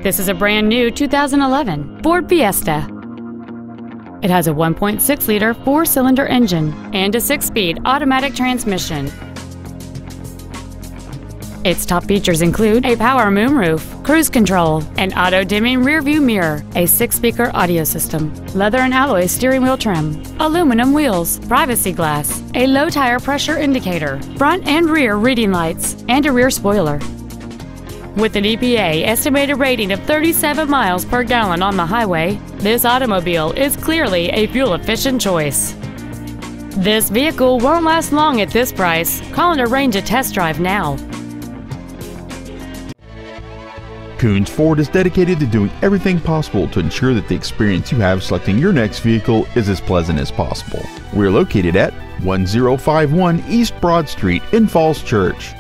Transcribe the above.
This is a brand new 2011 Ford Fiesta. It has a 1.6-liter four-cylinder engine and a 6-speed automatic transmission. Its top features include a power moonroof, cruise control, an auto-dimming rearview mirror, a 6-speaker audio system, leather and alloy steering wheel trim, aluminum wheels, privacy glass, a low tire pressure indicator, front and rear reading lights, and a rear spoiler. With an EPA estimated rating of 37 miles per gallon on the highway, this automobile is clearly a fuel-efficient choice. This vehicle won't last long at this price. Call and arrange a test drive now. Koons Ford is dedicated to doing everything possible to ensure that the experience you have selecting your next vehicle is as pleasant as possible. We're located at 1051 East Broad Street in Falls Church.